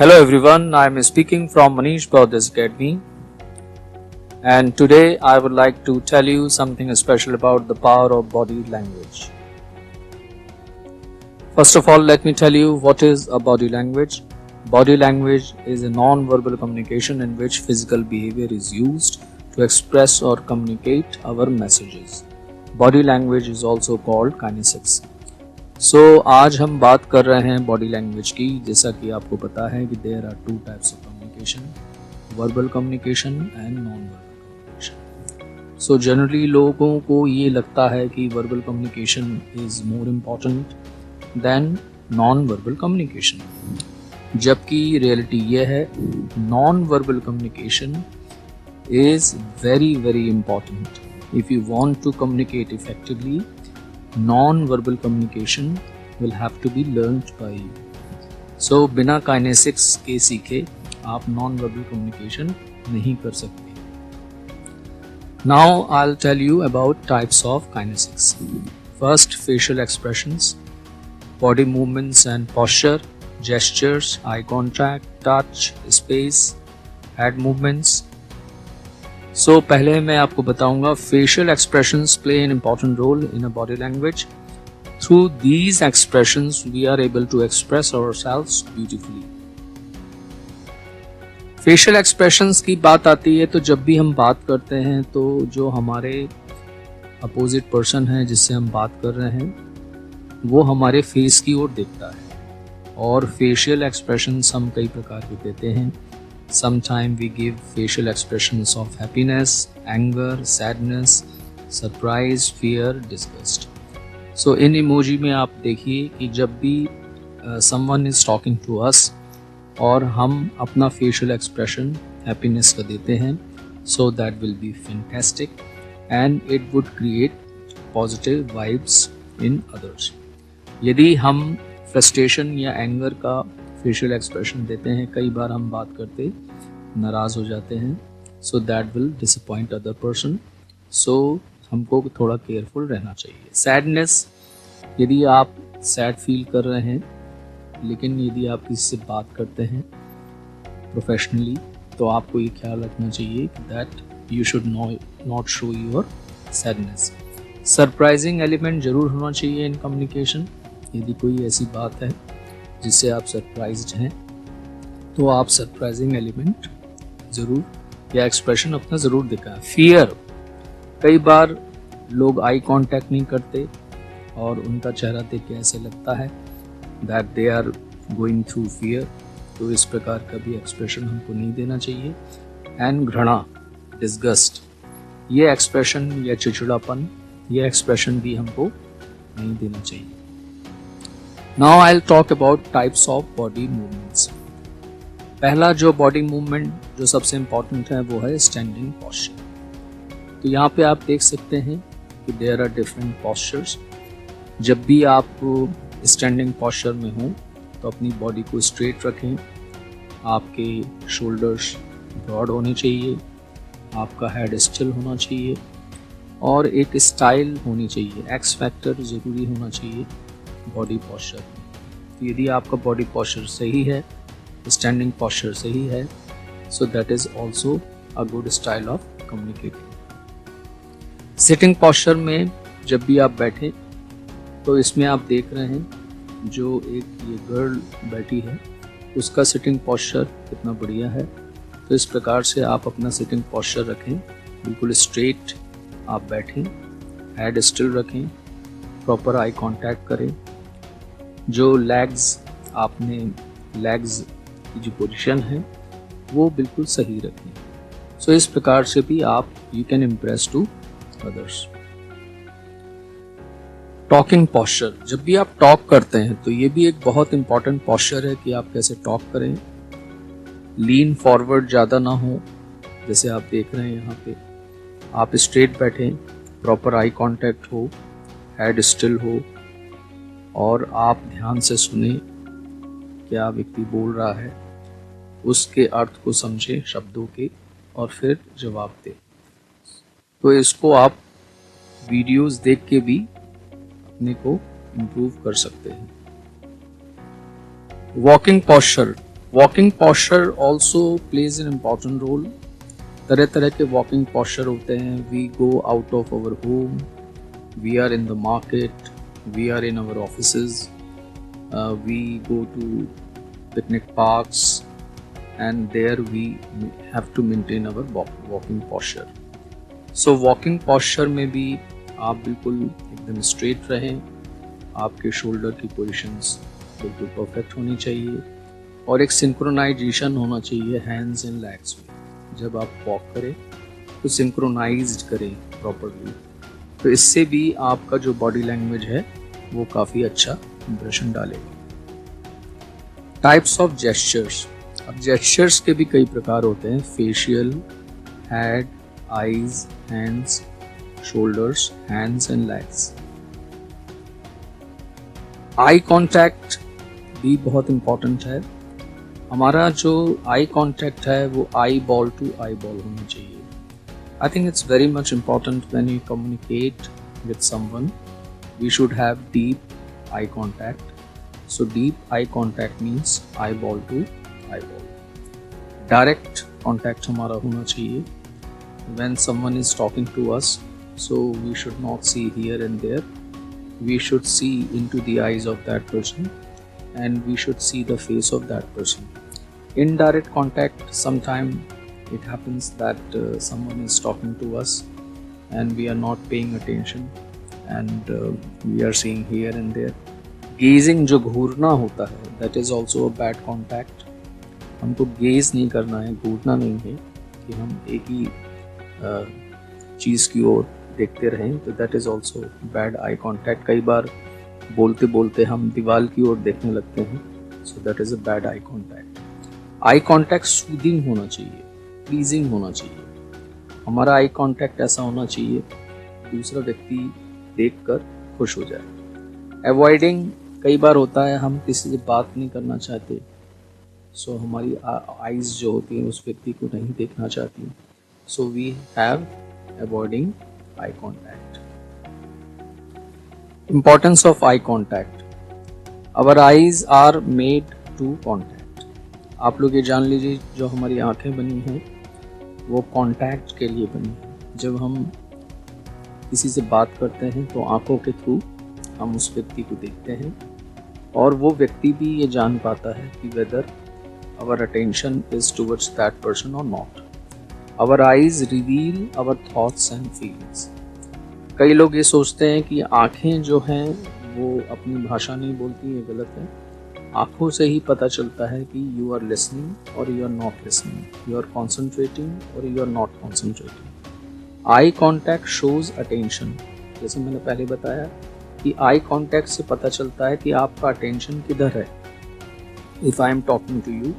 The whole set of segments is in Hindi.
Hello everyone, I am speaking from Manish Baudas Academy, and today I would like to tell you something special about the power of body language. First of all, let me tell you what is a body language. Body language is a non-verbal communication in which physical behavior is used to express or communicate our messages. Body language is also called kinesics. आज हम बात कर रहे हैं बॉडी लैंग्वेज की। जैसा कि आपको पता है कि there are two types of communication, verbal communication and non verbal communication. Generally लोगों को ये लगता है कि verbal communication is more important than non verbal communication, जबकि रियलिटी ये है non verbal communication is very very important. If you want to communicate effectively, non-verbal communication will have to be learned by you. बिना काइनेसिक्स के सीखे आप non-verbal communication नहीं कर सकते। Now I'll tell you about types of kinesics. First, facial expressions, body movements and posture, gestures, eye contact, touch, space, head movements. पहले मैं आपको बताऊंगा facial expressions play an important role in a body language. Through these expressions we are able to express ourselves beautifully. Facial expressions की बात आती है तो जब भी हम बात करते हैं तो जो हमारे अपोजिट पर्सन है जिससे हम बात कर रहे हैं वो हमारे फेस की ओर देखता है, और फेशियल एक्सप्रेशंस हम कई प्रकार के देते हैं। Sometimes we give facial expressions of happiness, anger, sadness, surprise, fear, disgust. In emoji में आप देखिए कि जब भी someone is talking to us और हम अपना facial expression happiness का देते हैं, so that will be fantastic and it would create positive vibes in others. यदि हम frustration या anger का फेशियल एक्सप्रेशन देते हैं, कई बार हम बात करते नाराज़ हो जाते हैं, so that will disappoint other person. हमको थोड़ा केयरफुल रहना चाहिए। सैडनेस, यदि आप सैड फील कर रहे हैं लेकिन यदि आप किसी से बात करते हैं प्रोफेशनली तो आपको ये ख्याल रखना चाहिए that you should not show your sadness. Surprising element ज़रूर होना चाहिए इन कम्युनिकेशन। यदि कोई ऐसी बात है जिससे आप सरप्राइज्ड हैं तो आप सरप्राइजिंग एलिमेंट ज़रूर या एक्सप्रेशन अपना ज़रूर दिखाएं। फियर, कई बार लोग आई कांटेक्ट नहीं करते और उनका चेहरा देख के ऐसे लगता है that they are going through fear, तो इस प्रकार का भी एक्सप्रेशन हमको नहीं देना चाहिए। एंड घृणा, डिस्गस्ट, ये एक्सप्रेशन या चिड़चिड़ापन, ये एक्सप्रेशन भी हमको नहीं देना चाहिए। Now I'll talk about types of body movements. पहला जो बॉडी मूवमेंट जो सबसे इम्पॉर्टेंट है वो है स्टैंडिंग पॉस्चर। तो यहाँ पे आप देख सकते हैं कि देयर आर डिफरेंट पॉस्चर्स। जब भी आप स्टैंडिंग पॉस्चर में हो तो अपनी बॉडी को स्ट्रेट रखें, आपके शोल्डर्स ब्रॉड होने चाहिए, आपका हेड स्टिल होना चाहिए और एक स्टाइल होनी चाहिए, एक्स फैक्टर ज़रूरी होना चाहिए बॉडी पॉस्चर में। तो यदि आपका बॉडी पॉस्चर सही है, स्टैंडिंग पॉस्चर सही है, so that is also a good style of communicating. Sitting posture में जब भी आप बैठें तो इसमें आप देख रहे हैं जो एक ये गर्ल बैठी है उसका सिटिंग पॉस्चर कितना बढ़िया है। तो इस प्रकार से आप अपना सिटिंग पॉस्चर रखें, बिल्कुल स्ट्रेट आप बैठें, हेड स्टिल रखें, प्रॉपर आई कांटेक्ट करें, जो लेग्स की जो पोजीशन है वो बिल्कुल सही रखें। इस प्रकार से भी आप you can impress to others. Talking posture, जब भी आप टॉक करते हैं तो ये भी एक बहुत इंपॉर्टेंट पॉस्चर है कि आप कैसे टॉक करें। लीन फॉरवर्ड ज़्यादा ना हो, जैसे आप देख रहे हैं यहाँ पे आप स्ट्रेट बैठें, प्रॉपर आई कांटेक्ट हो, हेड स्टिल हो और आप ध्यान से सुने क्या व्यक्ति बोल रहा है, उसके अर्थ को समझें शब्दों के और फिर जवाब दें। तो इसको आप वीडियोस देख के भी अपने को इम्प्रूव कर सकते हैं। Walking posture, walking posture also plays an important role. तरह तरह के वॉकिंग पॉस्चर होते हैं। We go out of our home, we are in the market, we are in our offices, we go to picnic parks, and there we have to maintain our walking posture. So walking posture में भी आप बिल्कुल एकदम स्ट्रेट रहें, आपके शोल्डर की पोजीशंस बिल्कुल परफेक्ट होनी चाहिए और एक सिंक्रोनाइजेशन होना चाहिए हैंड्स एंड लेग्स में। जब आप वॉक करें तो सिंक्रोनाइज्ड करें प्रॉपरली, तो इससे भी आपका जो बॉडी लैंग्वेज है वो काफ़ी अच्छा इंप्रेशन डालेगा। Types of gestures. अब जेस्चर्स के भी कई प्रकार होते हैं। Facial, head, eyes, hands, shoulders, hands and legs. Eye contact भी बहुत इंपॉर्टेंट है। हमारा जो आई कांटेक्ट है वो eyeball to eyeball होना चाहिए। I think it's very much important when you communicate with someone, we should have deep eye contact. So deep eye contact means eyeball to eyeball. Direct contact हमारा होना चाहिए when someone is talking to us. So we should not see here and there. We should see into the eyes of that person and we should see the face of that person. Indirect contact, sometimes it happens that someone is talking to us and we are not paying attention and we are seeing here and there. Gazing जो घूरना होता है, that is also a bad contact. हमको गेज नहीं करना है, घूरना नहीं है कि हम एक ही चीज़ की ओर देखते रहें, तो that is also bad eye contact. कई बार बोलते बोलते हम दीवार की ओर देखने लगते हैं, so that is a bad I contact. Eye contact soothing होना चाहिए, प्लीजिंग होना चाहिए। हमारा आई कॉन्टैक्ट ऐसा होना चाहिए दूसरा व्यक्ति देखकर खुश हो जाए। अवॉइडिंग, कई बार होता है हम किसी से बात नहीं करना चाहते, सो हमारी आईज जो होती हैं उस व्यक्ति को नहीं देखना चाहती, so we have avoiding eye contact. Importance of eye contact. Our eyes are made to contact. आप लोग ये जान लीजिए, जो हमारी आंखें बनी हैं वो कॉन्टैक्ट के लिए बनी है। जब हम किसी से बात करते हैं तो आंखों के थ्रू हम उस व्यक्ति को देखते हैं और वो व्यक्ति भी ये जान पाता है कि whether our attention is towards that person or not. Our eyes reveal our thoughts and feelings. कई लोग ये सोचते हैं कि आँखें जो हैं वो अपनी भाषा नहीं बोलती, ये गलत है। आँखों से ही पता चलता है कि you are listening or you are not listening, you are concentrating or you are not concentrating. Eye contact shows attention. जैसे मैंने पहले बताया कि आई कॉन्टैक्ट से पता चलता है कि आपका अटेंशन किधर है। If I am talking to you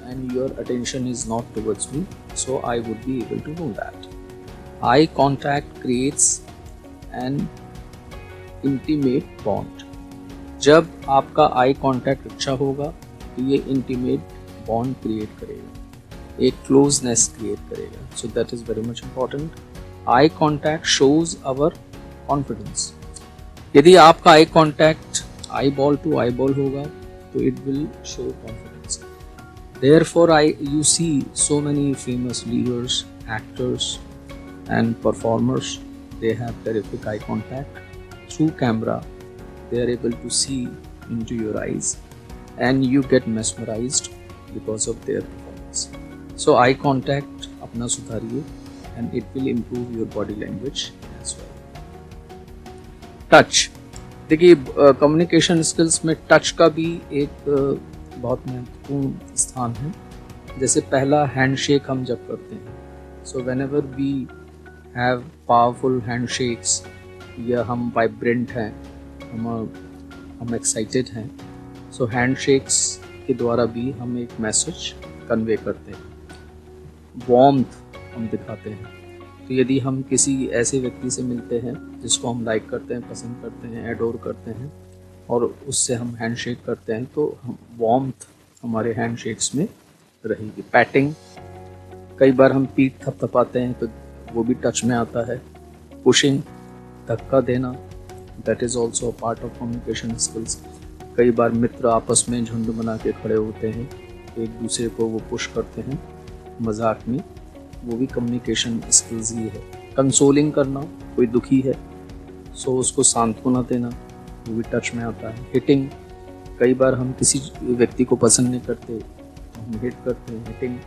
and your attention is not towards me, so I would be able to know that. Eye contact creates an intimate bond. जब आपका आई कॉन्टैक्ट अच्छा होगा तो ये इंटीमेट बॉन्ड क्रिएट करेगा, एक क्लोजनेस क्रिएट करेगा, so that is very much important. Eye contact shows our confidence. यदि आपका eye contact eyeball to eyeball होगा तो it will show confidence. Therefore you see so many famous leaders, actors and performers, they have terrific eye contact. Through camera they are able to see into your eyes and you get mesmerized because of their performance. So eye contact अपना सुधारिए and it will improve your body language as well. Touch, देखिए कम्युनिकेशन स्किल्स में टच का भी एक बहुत महत्वपूर्ण स्थान है। जैसे पहला हैंडशेक हम जब करते हैं, so whenever we have powerful handshakes या हम वाइब्रेंट हैं, हम एक्साइटेड हैं, सो हैंडशेक्स के द्वारा भी हम एक मैसेज कन्वे करते हैं, वार्मथ हम दिखाते हैं। तो यदि हम किसी ऐसे व्यक्ति से मिलते हैं जिसको हम लाइक करते हैं, पसंद करते हैं, एडोर करते हैं और उससे हम हैंडशेक करते हैं तो हम वार्मथ हमारे हैंडशेक्स में रहेगी। पैटिंग, कई बार हम पीठ थपथपाते हैं तो वो भी टच में आता है। पुशिंग, धक्का देना, that is also a part of communication skills. कई बार मित्र आपस में झुंड बना के खड़े होते हैं एक दूसरे को वो पुश करते हैं मजाक में, वो भी कम्युनिकेशन स्किल्स ही है। कंसोलिंग करना, कोई दुखी है सो उसको सांत्वना देना, वो भी टच में आता है। हिटिंग, कई बार हम किसी व्यक्ति को पसंद नहीं करते, हम हिट करते हैं, hitting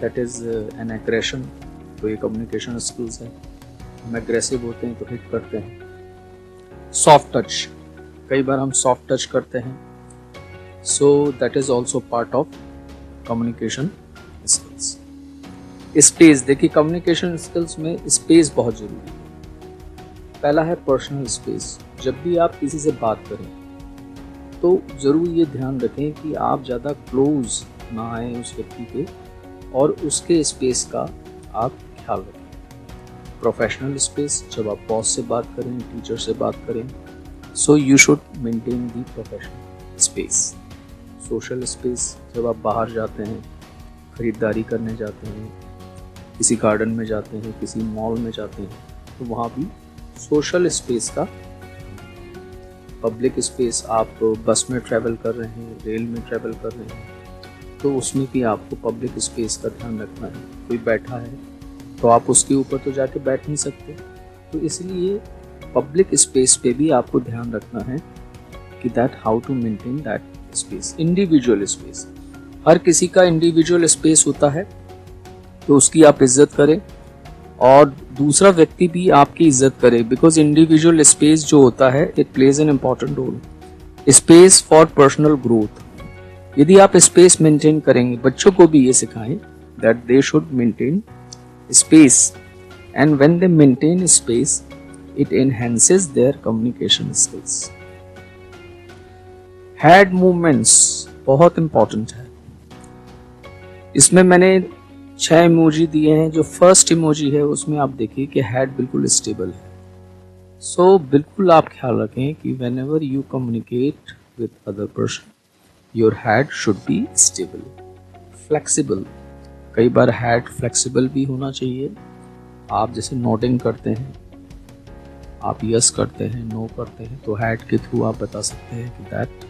that is an aggression, तो ये कम्युनिकेशन स्किल्स है। हम एग्रेसिव होते हैं तो हिट करते हैं। सॉफ्ट टच, कई बार हम सॉफ्ट टच करते हैं, so that is also part of communication skills. Space, देखिए कम्युनिकेशन स्किल्स में स्पेस बहुत ज़रूरी है। पहला है पर्सनल स्पेस। जब भी आप किसी से बात करें तो ज़रूर ये ध्यान रखें कि आप ज़्यादा क्लोज ना आए उस व्यक्ति के, और उसके स्पेस का आप ख्याल रखें। प्रोफेशनल स्पेस, जब आप बॉस से बात करें, टीचर से बात करें, so you should maintain the professional space. Social space, जब आप बाहर जाते हैं, ख़रीदारी करने जाते हैं, किसी गार्डन में जाते हैं, किसी मॉल में जाते हैं, तो वहाँ भी सोशल स्पेस का। पब्लिक स्पेस, आप बस में ट्रैवल कर रहे हैं, रेल में ट्रैवल कर रहे हैं, तो उसमें भी आपको पब्लिक स्पेस का ध्यान रखना है। कोई बैठा है तो आप उसके ऊपर तो जाके बैठ नहीं सकते, तो इसलिए पब्लिक स्पेस पे भी आपको ध्यान रखना है कि that how to maintain that space. Individual space, हर किसी का इंडिविजुअल स्पेस होता है, तो उसकी आप इज्जत करें और दूसरा व्यक्ति भी आपकी इज्जत करे, बिकॉज इंडिविजुअल स्पेस जो होता है it plays an important role. Space for personal growth, यदि आप स्पेस मेंटेन करेंगे, बच्चों को भी ये सिखाएं that they should maintain space, and when they maintain space it enhances there communication skills. Head movements बहुत इंपॉर्टेंट है। इसमें मैंने 6 इमोजी दिए हैं। जो फर्स्ट इमोजी है उसमें आप देखिए कि हेड बिल्कुल स्टेबल है। सो बिल्कुल आप ख्याल रखें कि when ever you communicate with other person your head should be stable. Flexible, कई बार हेड फ्लेक्सिबल भी होना चाहिए। आप जैसे नोडिंग करते हैं, आप यस करते हैं, नो करते हैं, तो हेड के थ्रू आप बता सकते हैं कि that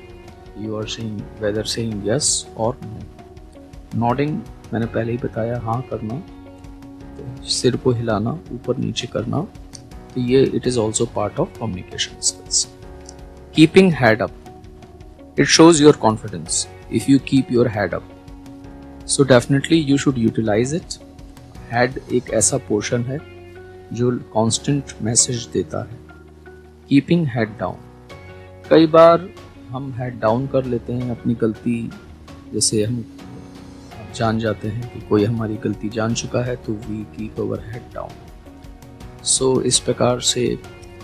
you are saying whether saying yes और नो। नोडिंग मैंने पहले ही बताया, हाँ करना, तो सिर को हिलाना, ऊपर नीचे करना, तो ये it is also part of communication skills. Keeping head up, it shows your confidence if you keep your head up, so definitely you should utilize it. Head एक ऐसा पोर्शन है जो कांस्टेंट मैसेज देता है। कीपिंग हेड डाउन, कई बार हम हेड डाउन कर लेते हैं अपनी गलती, जैसे हम जान जाते हैं कि कोई हमारी गलती जान चुका है, तो we keep our head down. So इस प्रकार से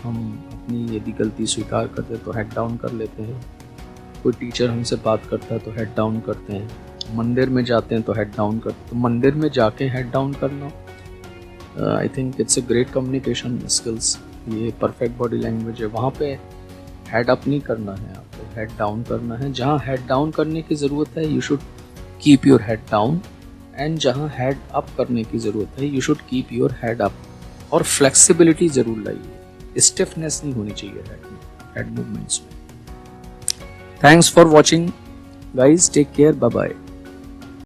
हम अपनी यदि गलती स्वीकार करते हैं तो हेड डाउन कर लेते हैं। कोई टीचर हमसे बात करता है तो हेड डाउन करते हैं। मंदिर में जाते हैं तो हेड डाउन करते हैं। तो मंदिर में जाके हेड डाउन करना, आई think it's a great communication skills. ये परफेक्ट बॉडी लैंग्वेज है। वहाँ पे हेड अप नहीं करना है, आपको हेड डाउन करना है। जहाँ हेड डाउन करने की ज़रूरत है you should keep your head down, and जहाँ हेड अप करने की ज़रूरत है you should keep your head up. और फ्लेक्सिबिलिटी ज़रूर लाइए, स्टिफनेस नहीं होनी चाहिए हेड मूवमेंट्स में। Thanks for watching guys, take care, bye bye.